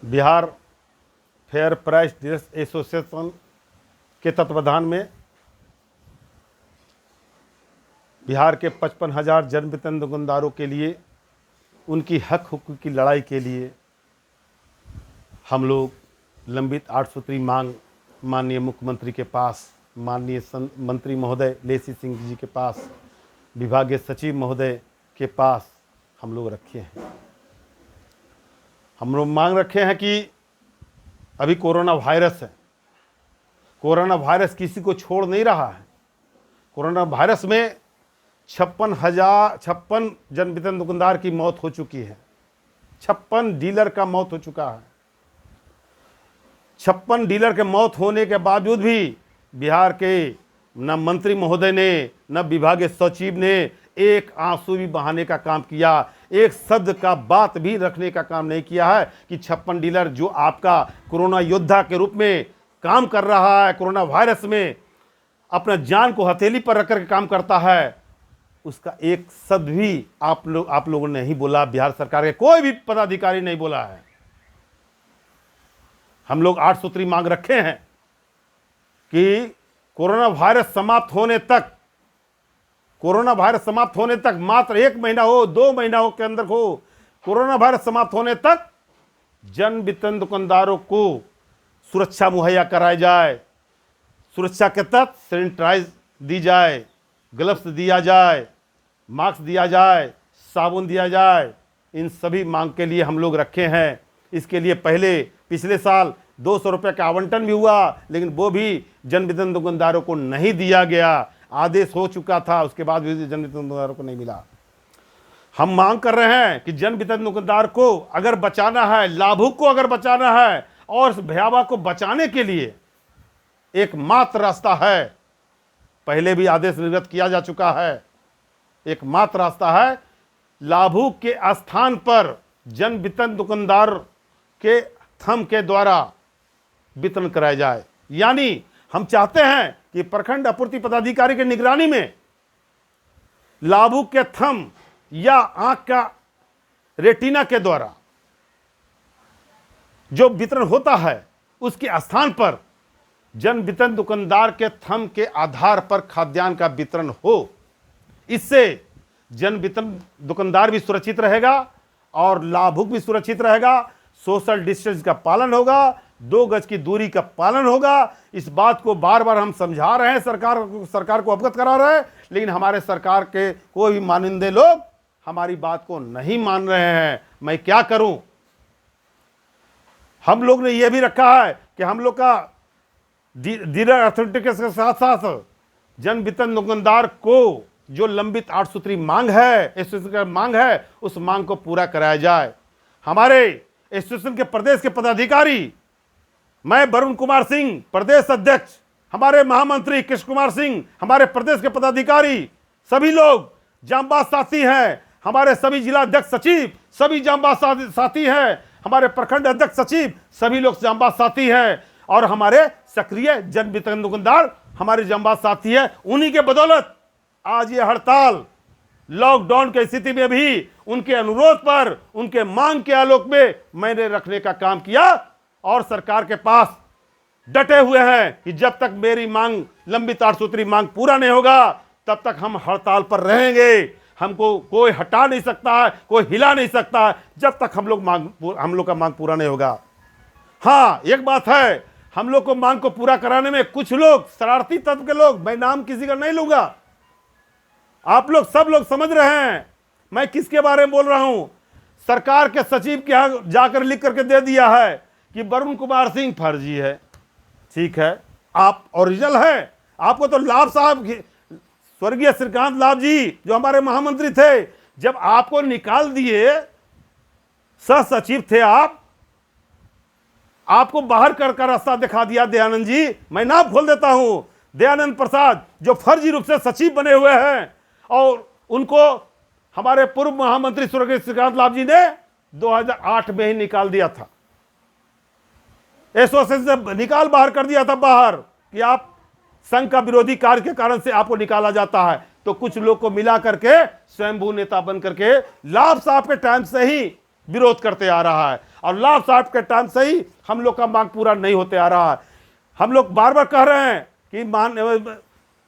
Bihar fair price dealers association के तत्वाधान में बिहार के 55,000 जन वितरण दुकानदारों के लिए उनकी हक हुकूक की लड़ाई के लिए हम लोग लंबित 8 सूत्री मांग माननीय मुख्यमंत्री के पास, माननीय मंत्री महोदय लेसी सिंह जी के पास, विभागीय सचिव महोदय के पास हम लोग रखे हैं। हम लोग मांग रखे हैं कि अभी कोरोना वायरस है, कोरोना वायरस किसी को छोड़ नहीं रहा है। कोरोना वायरस में 56 जन वितरण दुकानदार की मौत हो चुकी है, 56 डीलर का मौत हो चुका है। 56 डीलर के मौत होने के बावजूद भी बिहार के न मंत्री महोदय ने न विभागीय सचिव ने एक आंसू भी बहाने का काम किया, एक शब्द का बात भी रखने का काम नहीं किया है कि 56 डीलर जो आपका कोरोना योद्धा के रूप में काम कर रहा है, कोरोना वायरस में अपना जान को हथेली पर रखकर काम करता है, उसका एक शब्द भी आप लोगों ने नहीं बोला। बिहार सरकार के कोई भी पदाधिकारी नहीं बोला है। हम लोग 8 सूत्री मांग रखे हैं कि कोरोना वायरस समाप्त होने तक मात्र 1 महीना हो, 2 महीना हो के अंदर हो, कोरोना वायरस समाप्त होने तक जन वितरण दुकानदारों को सुरक्षा मुहैया कराई जाए, सुरक्षा के तहत सैनिटाइज दी जाए, ग्लव्स दिया जाए, मास्क दिया जाए, साबुन दिया जाए। इन सभी मांग के लिए हम लोग रखे हैं। इसके लिए पिछले साल 200 रुपये का आवंटन भी हुआ, लेकिन वो भी जन वितरण दुकानदारों को नहीं दिया गया। आदेश हो चुका था, उसके बाद भी जन वितरण दुकानदारों को नहीं मिला। हम मांग कर रहे हैं कि जन वितरण दुकानदार को अगर बचाना है, लाभुक को अगर बचाना है और भयावह को बचाने के लिए एकमात्र रास्ता है, पहले भी आदेश निर्गत किया जा चुका है, एकमात्र रास्ता है लाभुक के स्थान पर जन वितरण दुकानदार के थंब के द्वारा वितरण कराया जाए। यानी हम चाहते हैं कि प्रखंड आपूर्ति पदाधिकारी की निगरानी में लाभुक के थंब या आंख का रेटिना के द्वारा जो वितरण होता है, उसके स्थान पर जन वितरण दुकानदार के थंब के आधार पर खाद्यान्न का वितरण हो। इससे जन वितरण दुकानदार भी सुरक्षित रहेगा और लाभुक भी सुरक्षित रहेगा। सोशल डिस्टेंस का पालन होगा, 2 गज की दूरी का पालन होगा। इस बात को बार बार हम समझा रहे हैं, सरकार को अवगत करा रहे हैं, लेकिन हमारे सरकार के कोई भी मानिंदे लोग हमारी बात को नहीं मान रहे हैं। मैं क्या करूं? हम लोग ने यह भी रखा है कि हम लोग का डीलर अथॉरिटी के साथ साथ जन वितरण दुकानदार को जो लंबित 8 सूत्री मांग है, एसोसिएशन का मांग है, उस मांग को पूरा कराया जाए। हमारे एसोसिएशन के प्रदेश के पदाधिकारी, मैं वरुण कुमार सिंह प्रदेश अध्यक्ष, हमारे महामंत्री कृष्ण कुमार सिंह, हमारे प्रदेश के पदाधिकारी सभी लोग जांबाज साथी हैं। हमारे सभी जिला अध्यक्ष सचिव सभी जांबाज साथी हैं। हमारे प्रखंड अध्यक्ष सचिव सभी लोग जांबाज साथी हैं और हमारे सक्रिय जन वितरण दुकानदार हमारे जांबाज साथी हैं। उन्हीं के बदौलत आज ये हड़ताल लॉकडाउन की स्थिति में भी उनके अनुरोध पर, उनके मांग के आलोक में मैंने रखने का काम किया और सरकार के पास डटे हुए हैं कि जब तक मेरी मांग, लंबित 8 सूत्री मांग पूरा नहीं होगा, तब तक हम हड़ताल पर रहेंगे। हमको कोई हटा नहीं सकता है, कोई हिला नहीं सकता है, जब तक हम लोग का मांग पूरा नहीं होगा। हाँ, एक बात है, हम लोग को मांग को पूरा कराने में कुछ लोग, शरारती तत्व के लोग, मैं नाम किसी का नहीं लूंगा, आप लोग सब लोग समझ रहे हैं मैं किसके बारे में बोल रहा हूं। सरकार के सचिव के यहां जाकर लिख करके दे दिया है कि वरुण कुमार सिंह फर्जी है। ठीक है, आप ओरिजिनल है। आपको तो लाभ साहब, स्वर्गीय श्रीकांत लाभ जी जो हमारे महामंत्री थे, जब आपको निकाल दिए, सह सचिव थे आपको बाहर कर रास्ता दिखा दिया दयानंद जी। मैं नाम खोल देता हूं, दयानंद प्रसाद जो फर्जी रूप से सचिव बने हुए हैं, और उनको हमारे पूर्व महामंत्री स्वर्गीय श्रीकांत लाभ जी ने 2008 में ही निकाल दिया था, एसोसिएशन से निकाल बाहर कर दिया था बाहर कि आप संघ का विरोधी कार्य के कारण से आपको निकाला जाता है। तो कुछ लोग को मिला करके स्वयंभू नेता बन करके लाभ साहब के टाइम से ही विरोध करते आ रहा है। और लाभ साहब के टाइम से ही हम लोग का मांग पूरा नहीं होते आ रहा है। हम लोग बार बार कह रहे हैं कि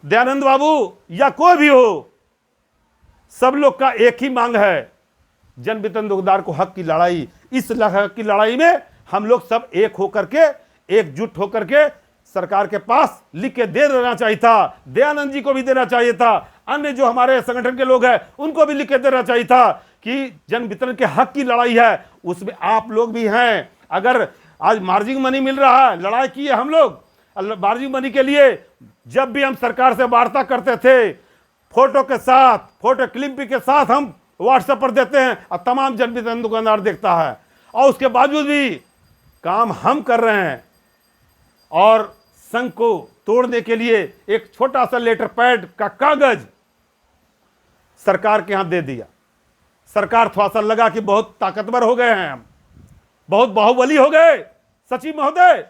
दयानंद बाबू या कोई भी हो, सब लोग का एक ही मांग है, जन वितरण दुकानदार को हक की लड़ाई। इस हक की लड़ाई में हम लोग सब एक होकर के, एकजुट होकर के सरकार के पास लिख के दे देना चाहिए था। दयानंद जी को भी देना चाहिए था, अन्य जो हमारे संगठन के लोग हैं उनको भी लिख के देना चाहिए था कि जन वितरण के हक की लड़ाई है, उसमें आप लोग भी हैं। अगर आज मार्जिन मनी मिल रहा है, लड़ाई की है हम लोग मार्जिन मनी के लिए। जब भी हम सरकार से वार्ता करते थे, फोटो के साथ, फोटो क्लिपिंग के साथ हम व्हाट्सएप पर देते हैं और तमाम जन वितरण दुकानदार देखता है, और उसके बावजूद भी काम हम कर रहे हैं। और संघ को तोड़ने के लिए एक छोटा सा लेटर पैड का कागज सरकार के यहां दे दिया। सरकार थोड़ा सा लगा कि बहुत ताकतवर हो गए हैं हम, बहुत बाहुबली हो गए सचिव महोदय,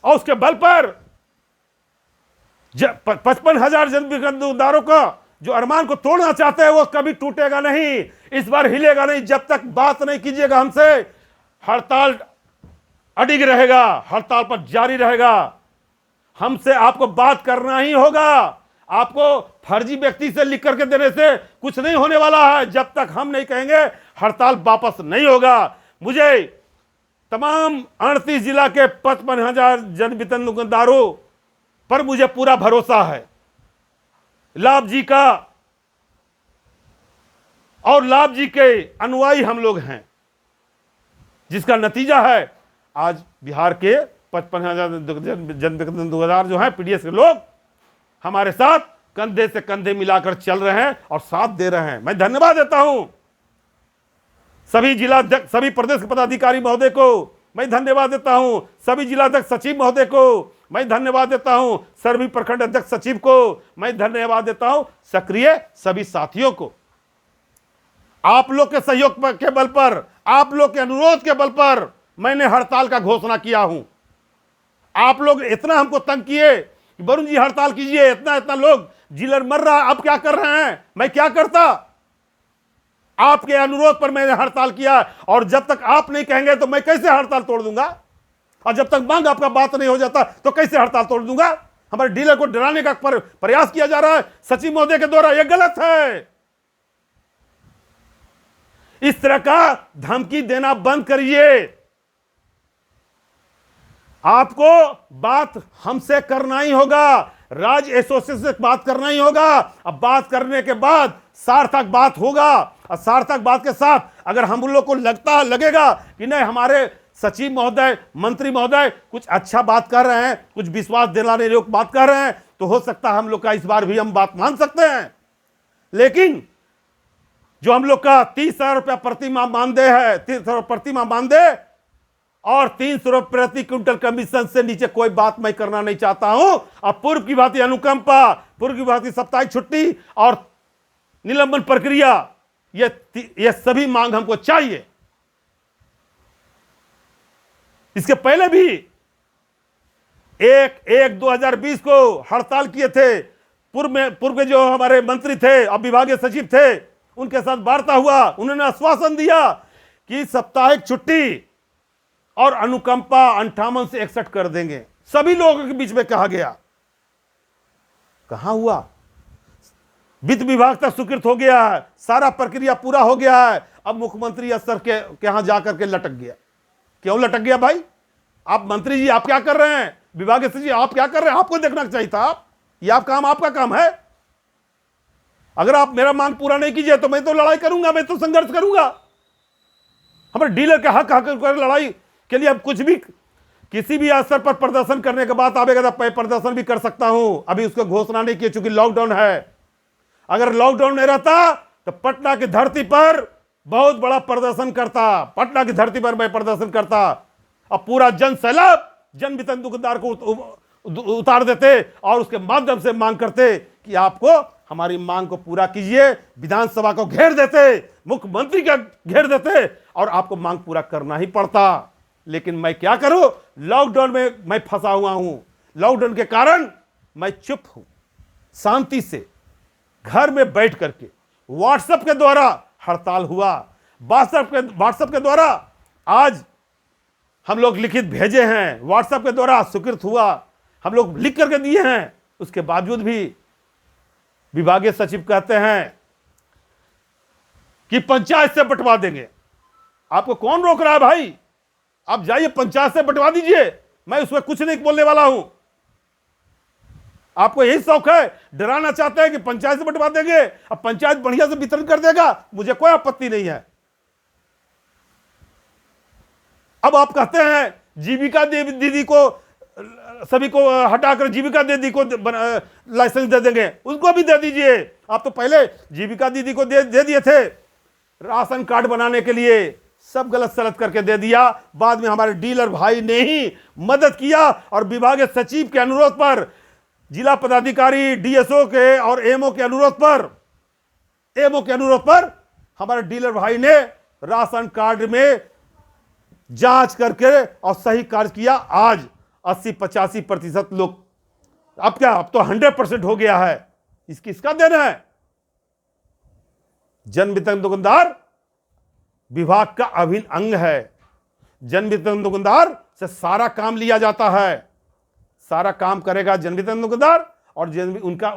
और उसके बल पर 55,000 जन वितरण दुकानदारों का जो अरमान को तोड़ना चाहते हैं वो कभी टूटेगा नहीं, इस बार हिलेगा नहीं। जब तक बात नहीं कीजिएगा हमसे, हड़ताल अडिग रहेगा, हड़ताल पर जारी रहेगा। हमसे आपको बात करना ही होगा। आपको फर्जी व्यक्ति से लिख करके देने से कुछ नहीं होने वाला है। जब तक हम नहीं कहेंगे हड़ताल वापस नहीं होगा। मुझे तमाम 38 जिला के 55,000 जन वितरण दुकानदारों पर मुझे पूरा भरोसा है। लाभ जी का और लाभ जी के अनुयायी हम लोग हैं, जिसका नतीजा है आज बिहार के 55,000 जन वितरण दुकानदार जो हैं, पीडीएस के लोग हमारे साथ कंधे से कंधे मिलाकर चल रहे हैं और साथ दे रहे हैं। मैं धन्यवाद देता हूं सभी जिलाध्यक्ष, सभी प्रदेश के पदाधिकारी महोदय को मैं धन्यवाद देता हूं, सभी जिलाध्यक्ष सचिव महोदय को मैं धन्यवाद देता हूं, सभी प्रखंड अध्यक्ष सचिव को मैं धन्यवाद देता हूं, सक्रिय सभी साथियों को। आप लोग के सहयोग के बल पर, आप लोग के अनुरोध के बल पर मैंने हड़ताल का घोषणा किया हूं। आप लोग इतना हमको तंग किए कि वरुण जी हड़ताल कीजिए, इतना इतना लोग जिलर मर रहा, अब क्या कर रहे हैं, मैं क्या करता। आपके अनुरोध पर मैंने हड़ताल किया, और जब तक आप नहीं कहेंगे तो मैं कैसे हड़ताल तोड़ दूंगा, और जब तक मांग आपका बात नहीं हो जाता तो कैसे हड़ताल तोड़ दूंगा। हमारे डीलर को डराने का प्रयास किया जा रहा है सचिव महोदय के द्वारा, यह गलत है। इस तरह का धमकी देना बंद करिए। आपको बात हमसे करना ही होगा, राज्य एसोसिएशन से बात करना ही होगा। अब बात करने के बाद सार्थक बात होगा, और सार्थक बात के साथ अगर हम लोग को लगेगा कि नहीं हमारे सचिव महोदय, मंत्री महोदय कुछ अच्छा बात कर रहे हैं, कुछ विश्वास दिलाने योग्य बात कर रहे हैं, तो हो सकता है हम लोग का इस बार भी हम बात मान सकते हैं। लेकिन जो हम लोग का 30,000 रुपया प्रतिमाह मानदेय है, 30,000 प्रतिमाह मानदेय और 300 रुपये प्रति क्विंटल कमीशन से नीचे कोई बात मैं करना नहीं चाहता हूं। अब पूर्व की भांति अनुकंपा, पूर्व की भांति साप्ताहिक छुट्टी और निलंबन प्रक्रिया, ये सभी मांग हमको चाहिए। इसके पहले भी 1/1/2020 को हड़ताल किए थे। पूर्व में जो हमारे मंत्री थे और विभागीय सचिव थे, उनके साथ वार्ता हुआ, उन्होंने आश्वासन दिया कि साप्ताहिक छुट्टी और अनुकंपा 58 से 61 कर देंगे। सभी लोगों के बीच में कहा गया, कहां हुआ। वित्त विभाग तक स्वीकृत हो गया है, सारा प्रक्रिया पूरा हो गया है। अब मुख्यमंत्री स्तर के यहां जाकर के लटक गया। क्यों लटक गया भाई? आप मंत्री जी आप क्या कर रहे हैं, विभागीय सचिव आप क्या कर रहे हैं, आपको देखना चाहिए था। आप ये आपका काम है। अगर आप मेरा मांग पूरा नहीं कीजिए तो मैं तो लड़ाई करूंगा, मैं तो संघर्ष करूंगा। हमारे डीलर के हक लड़ाई के लिए अब कुछ भी किसी भी स्तर पर प्रदर्शन करने के बाद आवेगा तो मैं प्रदर्शन भी कर सकता हूं। अभी उसको घोषणा नहीं की चूंकि लॉकडाउन है। अगर लॉकडाउन नहीं रहता तो पटना की धरती पर बहुत बड़ा प्रदर्शन करता, पटना की धरती पर मैं प्रदर्शन करता और पूरा जन सैलाब जन वितरण दुकानदार को उतार देते और उसके माध्यम से मांग करते कि आपको हमारी मांग को पूरा कीजिए। विधानसभा को घेर देते, मुख्यमंत्री का घेर देते और आपको मांग पूरा करना ही पड़ता। लेकिन मैं क्या करूं, लॉकडाउन में मैं फंसा हुआ हूं। लॉकडाउन के कारण मैं चुप हूं, शांति से घर में बैठ करके व्हाट्सएप के द्वारा हड़ताल हुआ, व्हाट्सएप के द्वारा आज हम लोग लिखित भेजे हैं, व्हाट्सएप के द्वारा स्वीकृत हुआ, हम लोग लिख करके दिए हैं, उसके बावजूद भी विभागीय सचिव कहते हैं कि पंचायत से बंटवा देंगे। आपको कौन रोक रहा है भाई? आप जाइए पंचायत से बंटवा दीजिए, मैं उसमें कुछ नहीं बोलने वाला हूं। आपको यही शौक है, डराना चाहते हैं कि पंचायत से बंटवा देंगे, अब पंचायत बढ़िया से वितरण कर देगा, मुझे कोई आपत्ति नहीं है। अब आप कहते हैं जीविका दीदी को, सभी को हटाकर जीविका दीदी को लाइसेंस दे देंगे, उसको भी दे दीजिए। आप तो पहले जीविका दीदी को दे दिए थे राशन कार्ड बनाने के लिए, सब गलत सलत करके दे दिया। बाद में हमारे डीलर भाई ने ही मदद किया और विभागीय सचिव के अनुरोध पर, जिला पदाधिकारी डीएसओ के और एमओ के अनुरोध पर हमारे डीलर भाई ने राशन कार्ड में जांच करके और सही कार्य किया। आज 80-85% लोग, अब क्या, अब तो 100% हो गया है। किसका देना है? जन वितरण दुकानदार विभाग का अभिन्न अंग है। जन वितरण दुकानदार से सारा काम लिया जाता है, सारा काम करेगा जन वितरण दुकानदार, और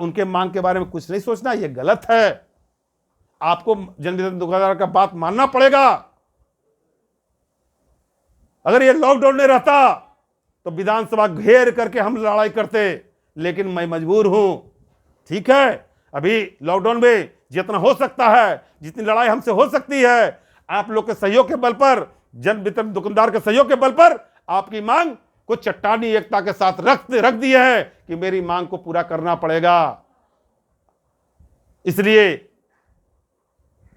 उनके मांग के बारे में कुछ नहीं सोचना, यह गलत है। आपको जन वितरण दुकानदार का बात मानना पड़ेगा। अगर ये लॉकडाउन नहीं रहता तो विधानसभा घेर करके हम लड़ाई करते, लेकिन मैं मजबूर हूं। ठीक है, अभी लॉकडाउन में जितना हो सकता है, जितनी लड़ाई हमसे हो सकती है, आप लोग के सहयोग के बल पर, जन वितरण दुकानदार के सहयोग के बल पर आपकी मांग को चट्टानी एकता के साथ रख दिए है कि मेरी मांग को पूरा करना पड़ेगा। इसलिए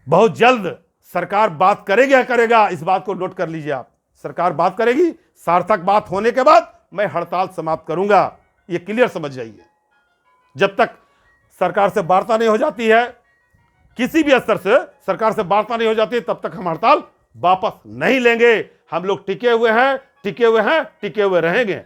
बहुत जल्द सरकार बात करेगा, इस बात को नोट कर लीजिए आप। सरकार बात करेगी, सार्थक बात होने के बाद मैं हड़ताल समाप्त करूंगा, ये क्लियर समझ जाइए। जब तक सरकार से वार्ता नहीं हो जाती है, किसी भी स्तर से सरकार से वार्ता नहीं हो जाती है, तब तक हम हड़ताल वापस नहीं लेंगे। हम लोग टिके हुए हैं, टिके हुए रहेंगे।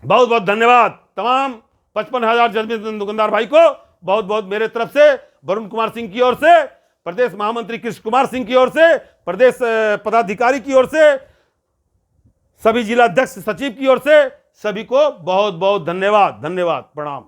बहुत बहुत धन्यवाद तमाम 55,000 जन वितरण दुकानदार भाई को। बहुत बहुत मेरे तरफ से, वरुण कुमार सिंह की ओर से, प्रदेश महामंत्री कृष्ण कुमार सिंह की ओर से, प्रदेश पदाधिकारी की ओर से, सभी जिला अध्यक्ष सचिव की ओर से, सभी को बहुत बहुत धन्यवाद। प्रणाम।